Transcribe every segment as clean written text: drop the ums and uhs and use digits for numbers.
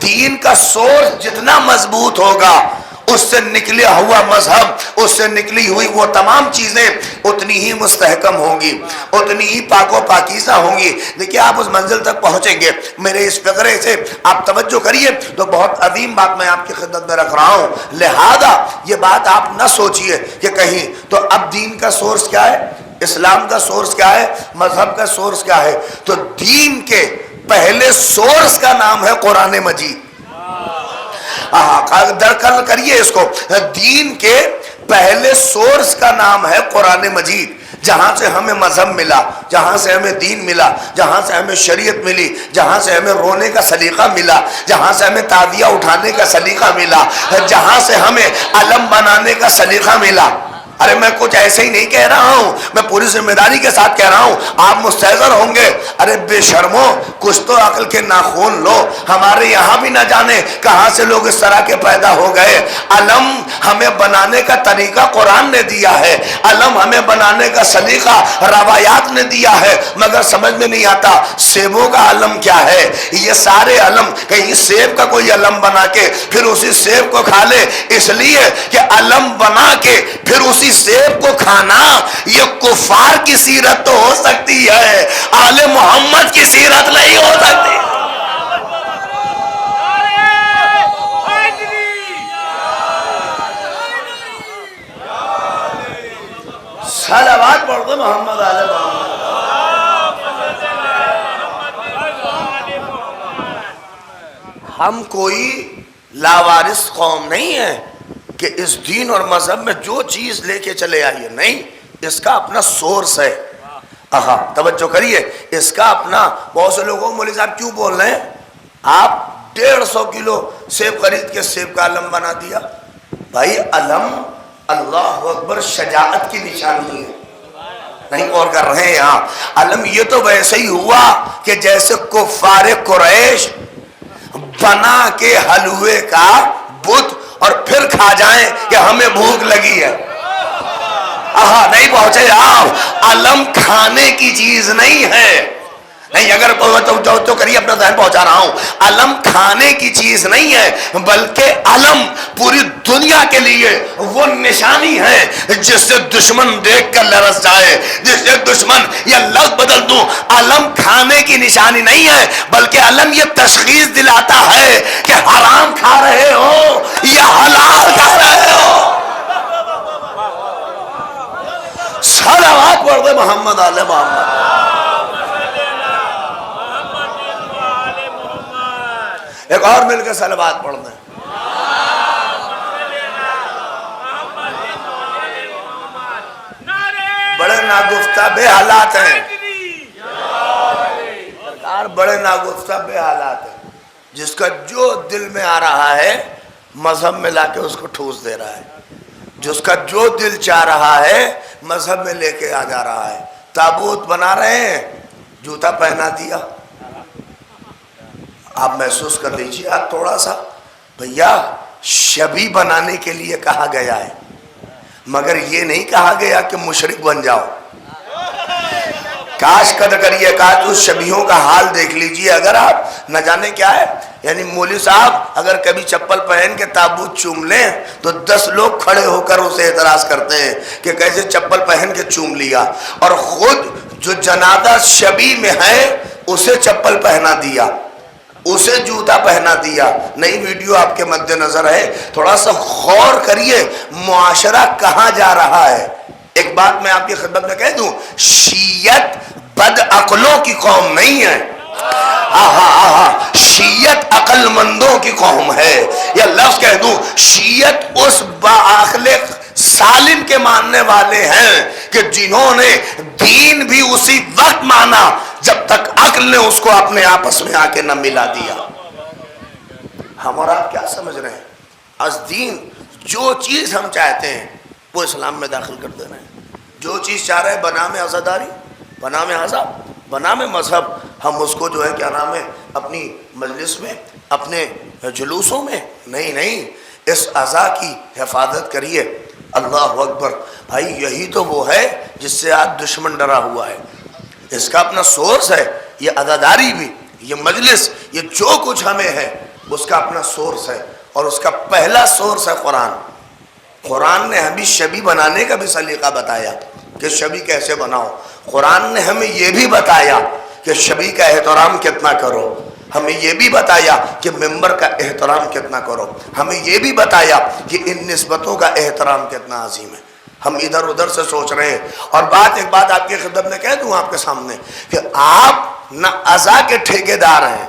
دین کا سورس جتنا مضبوط ہوگا، اس سے نکلیا ہوا مذہب، اس سے نکلی ہوئی وہ تمام چیزیں اتنی ہی مستحکم ہوں گی، اتنی ہی پاک و پاکیزہ ہوں گی۔ دیکھیے آپ اس منزل تک پہنچیں گے۔ میرے اس فقرے سے آپ توجہ کریے تو بہت عظیم بات میں آپ کی خدمت میں رکھ رہا ہوں، لہذا یہ بات آپ نہ سوچئے کہ کہیں تو اب دین کا سورس کیا ہے، اسلام کا سورس کیا ہے، مذہب کا سورس کیا ہے؟ تو دین کے پہلے سورس کا نام ہے قرآن مجید۔ درکل کریے اس کو، دین کے پہلے سورس کا نام ہے قرآن مجید، جہاں سے ہمیں مذہب ملا، جہاں سے ہمیں دین ملا، جہاں سے ہمیں شریعت ملی، جہاں سے ہمیں رونے کا سلیقہ ملا، جہاں سے ہمیں تعزیہ اٹھانے کا سلیقہ ملا، جہاں سے ہمیں علم بنانے کا سلیقہ ملا۔ ارے میں کچھ ایسے ہی نہیں کہہ رہا ہوں، میں پوری ذمہ داری کے ساتھ کہہ رہا ہوں، آپ مستحضر ہوں گے، ارے بے شرمو کچھ تو عقل کے ناخون لو، ہمارے یہاں بھی نہ جانے کہاں سے لوگ اس طرح کے پیدا ہو گئے۔ علم ہمیں بنانے کا طریقہ قرآن نے دیا ہے، علم ہمیں بنانے کا سلیقہ روایات نے دیا ہے، مگر سمجھ میں نہیں آتا سیبوں کا علم کیا ہے۔ یہ سارے علم، کہیں سیب کا کوئی علم بنا کے پھر اسی سیب کو کھا لے، اس لیے کہ علم بنا کے پھر اسی سیب کو کھانا یہ کفار کی سیرت تو ہو سکتی ہے، آل محمد کی سیرت نہیں ہو سکتی۔ صلوات پڑھ دو محمد آل محمد۔ ہم کوئی لاوارث قوم نہیں ہے کہ اس دین اور مذہب میں جو چیز لے کے چلے آئیے، نہیں، اس کا اپنا سورس ہے۔ توجہ کریے، اس کا اپنا، بہت سے لوگوں مولوی صاحب کیوں بول رہے ہیں آپ 150 کلو سیب خرید کے سیب کا علم بنا دیا؟ بھائی علم اللہ اکبر شجاعت کی نشانی ہے، نہیں اور کر رہے ہیں یہاں۔ علم یہ تو ویسے ہی ہوا کہ جیسے کفار قریش بنا کے حلوے کا بت اور پھر کھا جائیں کہ ہمیں بھوک لگی ہے۔ نہیں پہنچے آپ، علم کھانے کی چیز نہیں ہے، نہیں، اگر تو کریے اپنا ذہن پہنچا رہا ہوں، علم کھانے کی چیز نہیں ہے، بلکہ علم پوری دنیا کے لیے وہ نشانی ہے جس سے دشمن دیکھ کر لرز جائے، جس سے دشمن، یہ لفظ بدل دوں، علم کھانے کی نشانی نہیں ہے بلکہ علم یہ تشخیص دلاتا ہے کہ حرام کھا رہے ہو یا حلال کھا رہے ہو۔ صلوات پڑھ دے محمد آل محمد۔ ایک اور مل کے صلوات پڑھ دیں۔ بڑے ناگفتہ بے حالات ہیں، بڑے ناگفتہ بے حالات ہیں، جس کا جو دل میں آ رہا ہے مذہب میں لا کے اس کو ٹھوس دے رہا ہے، جس کا جو دل چاہ رہا ہے مذہب میں لے کے آ جا رہا ہے۔ تابوت بنا رہے ہیں، جوتا پہنا دیا، آپ محسوس کر لیجیے آپ تھوڑا سا، بھیا شبی بنانے کے لیے کہا گیا ہے، مگر یہ نہیں کہا گیا کہ مشرک بن جاؤ۔ کاش قدر کریے، کاش اس شبیہوں کا حال دیکھ لیجیے، اگر آپ نہ جانے کیا ہے، یعنی مولوی صاحب اگر کبھی چپل پہن کے تابوت چوم لیں تو 10 لوگ کھڑے ہو کر اسے اعتراض کرتے ہیں کہ کیسے چپل پہن کے چوم لیا، اور خود جو جنازہ شبی میں ہے اسے چپل پہنا دیا، اسے جوتا پہنا دیا۔ نئی ویڈیو آپ کے مد نظر ہے، تھوڑا سا غور کریے معاشرہ کہاں جا رہا ہے۔ ایک بات میں آپ کی خدمت میں کہہ دوں، شیعت بد عقلوں کی قوم نہیں ہے، شیعت عقل مندوں کی قوم ہے۔ یا لفظ کہہ دوں، شیعت اس باعقل سالم کے ماننے والے ہیں کہ جنہوں نے دین بھی اسی وقت مانا جب تک عقل نے اس کو اپنے آپس میں آ کے نہ ملا دیا۔ ہم اور آپ کیا سمجھ رہے ہیں؟ از دین جو چیز ہم چاہتے ہیں وہ اسلام میں داخل کر دے رہے ہیں، جو چیز چاہ رہے ہیں بنام عزاداری، بنام حساب، بنام مذہب، ہم اس کو جو ہے کیا نام ہے اپنی مجلس میں، اپنے جلوسوں میں، نہیں، اس عزا کی حفاظت کریے۔ اللہ اکبر، بھائی یہی تو وہ ہے جس سے آج دشمن ڈرا ہوا ہے، اس کا اپنا سورس ہے۔ یہ عزاداری بھی، یہ مجلس، یہ جو کچھ ہمیں ہے اس کا اپنا سورس ہے، اور اس کا پہلا سورس ہے قرآن۔ قرآن نے ہمیں شبی بنانے کا بھی سلیقہ بتایا کہ شبی کیسے بناؤ۔ قرآن نے ہمیں یہ بھی بتایا کہ شبی کا احترام کتنا کرو، ہمیں یہ بھی بتایا کہ ممبر کا احترام کتنا کرو، ہمیں یہ بھی بتایا کہ ان نسبتوں کا احترام کتنا عظیم ہے۔ ہم ادھر ادھر سے سوچ رہے ہیں۔ اور ایک بات آپ کی خدمت میں کہہ دوں آپ کے سامنے کہ آپ نہ عزا کے ٹھیکیدار ہیں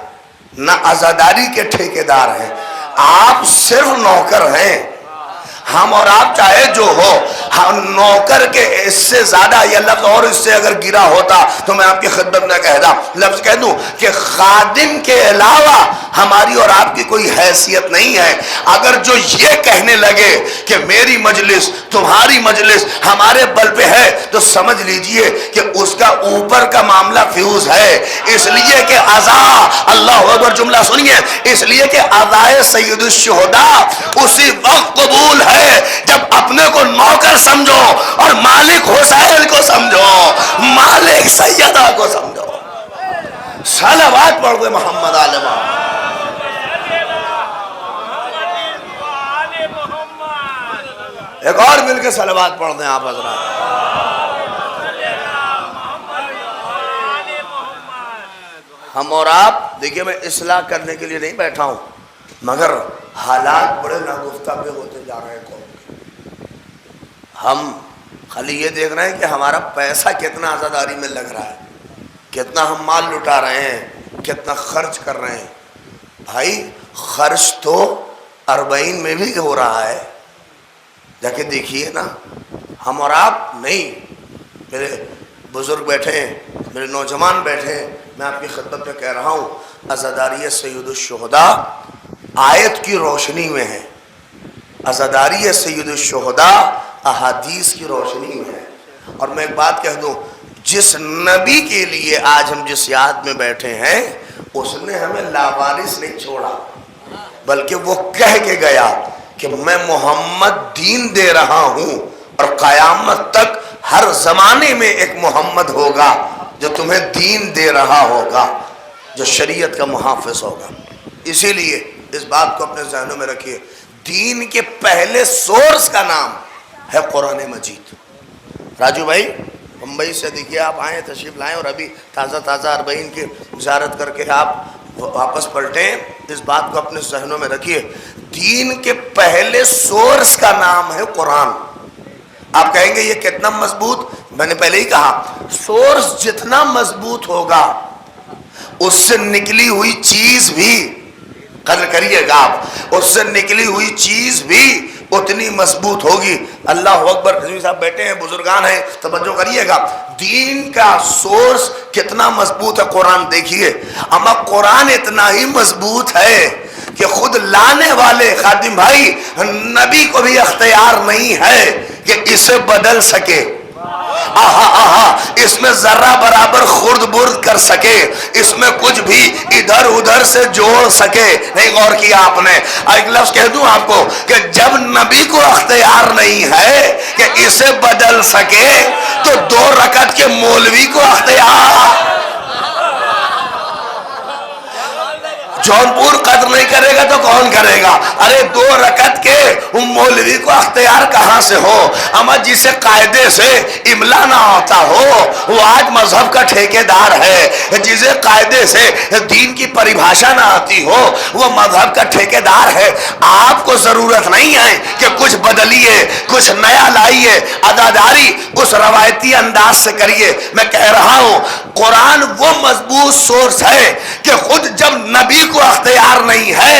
نہ عزاداری کے ٹھیکیدار ہیں، آپ صرف نوکر ہیں۔ ہم اور آپ چاہے جو ہو، ہم نوکر کے اس سے زیادہ یہ لفظ اور اس سے اگر گرا ہوتا تو میں آپ کی خدمت میں لفظ کہہ دوں کہ خادم کے علاوہ ہماری اور آپ کی کوئی حیثیت نہیں ہے۔ اگر جو یہ کہنے لگے کہ میری مجلس تمہاری مجلس ہمارے بل پہ ہے تو سمجھ لیجئے کہ اس کا اوپر کا معاملہ فیوز ہے، اس لیے کہ عزا، اللہ اکبر، جملہ سنیے، اس لیے کہ عزائے سید الشہداء اسی وقت قبول ہے جب اپنے کو نوکر سمجھو اور مالک حسین کو سمجھو، مالک سیدہ کو سمجھو۔ صلوات پڑھ دے محمد آل محمد۔ ایک اور مل کے صلوات پڑھ دیں آپ حضرات۔ ہم اور آپ دیکھیے، میں اصلاح کرنے کے لیے نہیں بیٹھا ہوں، مگر حالات بڑے ناگفتہ پہ ہوتے جا رہے ہیں قوم کے۔ ہم خالی یہ دیکھ رہے ہیں کہ ہمارا پیسہ کتنا عزاداری میں لگ رہا ہے، کتنا ہم مال لٹا رہے ہیں، کتنا خرچ کر رہے ہیں۔ بھائی خرچ تو 40 میں بھی ہو رہا ہے، جا کے دیکھیے نا۔ ہم اور آپ نہیں، میرے بزرگ بیٹھے ہیں، میرے نوجوان بیٹھے ہیں، میں آپ کی خدمت میں کہہ رہا ہوں، عزاداری سید الشہداء آیت کی روشنی میں ہے، عزاداری سید الشہداء احادیث کی روشنی میں ہے۔ اور میں ایک بات کہہ دوں، جس نبی کے لیے آج ہم جس یاد میں بیٹھے ہیں اس نے ہمیں لاوارث نہیں چھوڑا، بلکہ وہ کہہ کے گیا کہ میں محمد دین دے رہا ہوں، اور قیامت تک ہر زمانے میں ایک محمد ہوگا جو تمہیں دین دے رہا ہوگا، جو شریعت کا محافظ ہوگا۔ اسی لیے اس بات کو اپنے ذہنوں میں رکھیے، دین کے پہلے سورس کا نام ہے قرآن مجید۔ راجو بھائی ممبئی سے دیکھیے، آپ آئیں، تشریف لائیں، اور ابھی تازہ 40 کی زیارت کر کے آپ واپس پلٹیں۔ اس بات کو اپنے ذہنوں میں رکھیے، دین کے پہلے سورس کا نام ہے قرآن۔ آپ کہیں گے یہ کتنا مضبوط؟ میں نے پہلے ہی کہا، سورس جتنا مضبوط ہوگا اس سے نکلی ہوئی چیز بھی، قدر کریے گا آپ، اس سے نکلی ہوئی چیز بھی اتنی مضبوط ہوگی۔ اللہ اکبر، رضوی صاحب بیٹھے ہیں، بزرگان ہیں، توجہ کریے گا، دین کا سورس کتنا مضبوط ہے قرآن دیکھیے۔ اما قرآن اتنا ہی مضبوط ہے کہ خود لانے والے خادم بھائی نبی کو بھی اختیار نہیں ہے کہ اسے بدل سکے، اس میں ذرہ برابر خرد برد کر سکے، اس میں کچھ بھی ادھر ادھر سے جوڑ سکے۔ نہیں غور کیا آپ نے؟ ایک لفظ کہہ دوں آپ کو کہ جب نبی کو اختیار نہیں ہے کہ اسے بدل سکے تو 2 رکعت کے مولوی کو اختیار، جونپور قدر نہیں کرے گا تو کون کرے گا؟ ارے 2 رکعت کے مولوی کو اختیار کہاں سے ہو؟ اما جسے قاعدے سے املا نہ آتا ہو وہ آج مذہب کا ٹھیکیدار ہے، جسے قاعدے سے دین کی پریبھاشا نہ آتی ہو وہ مذہب کا ٹھیکیدار ہے۔ آپ کو ضرورت نہیں ہے کہ کچھ بدلیے، کچھ نیا لائیے، عزاداری اس روایتی انداز سے کریے۔ میں کہہ رہا ہوں قرآن وہ مضبوط سورس ہے کہ خود جب نبی کو اختیار نہیں ہے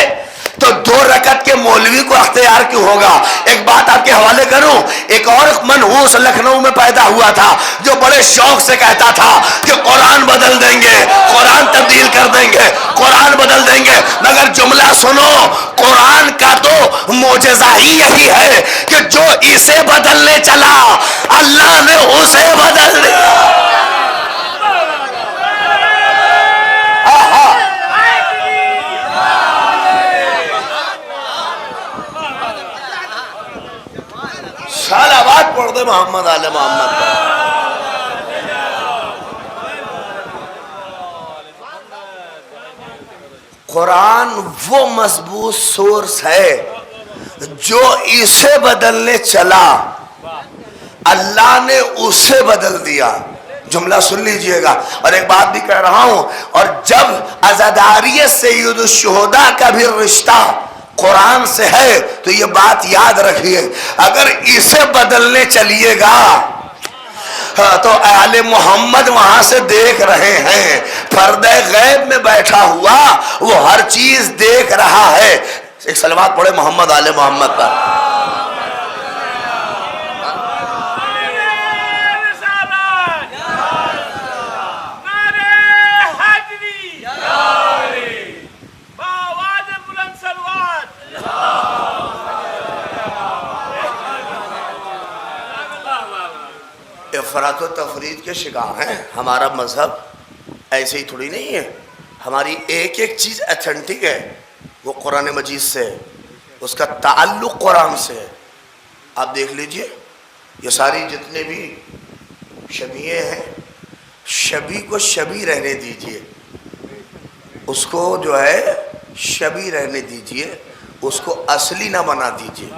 تو 2 رکعت کے مولوی کو اختیار کیوں ہوگا؟ ایک بات آپ کے حوالے کروں، ایک اور منحوس لکھنؤ میں پیدا ہوا تھا جو بڑے شوق سے کہتا تھا کہ قرآن بدل دیں گے، قرآن تبدیل کر دیں گے، قرآن بدل دیں گے، مگر جملہ سنو، قرآن کا تو معجزہ ہی یہی ہے کہ جو اسے بدلنے چلا اللہ نے اسے بدل دیا۔ صلوات پڑھ دے محمد آل محمد پر۔ قرآن وہ مضبوط سورس ہے جو اسے بدلنے چلا اللہ نے اسے بدل دیا. جملہ سن لیجئے گا. اور ایک بات بھی کہہ رہا ہوں, اور جب عزاداریت سید الشہداء کا بھی رشتہ قرآن سے ہے تو یہ بات یاد رکھیے, اگر اسے بدلنے چلیے گا تو آل محمد وہاں سے دیکھ رہے ہیں, پردہ غیب میں بیٹھا ہوا وہ ہر چیز دیکھ رہا ہے. ایک صلوات پڑھے محمد آل محمد پر. افراط و تفرید کے شکار ہیں. ہمارا مذہب ایسے ہی تھوڑی نہیں ہے, ہماری ایک ایک چیز ایتھنٹک ہے, وہ قرآن مجید سے ہے, اس کا تعلق قرآن سے ہے. آپ دیکھ لیجئے یہ ساری جتنے بھی شبیہیں ہیں, شبی کو شبی رہنے دیجئے, اس کو جو ہے شبی رہنے دیجئے, اس کو اصلی نہ بنا دیجئے.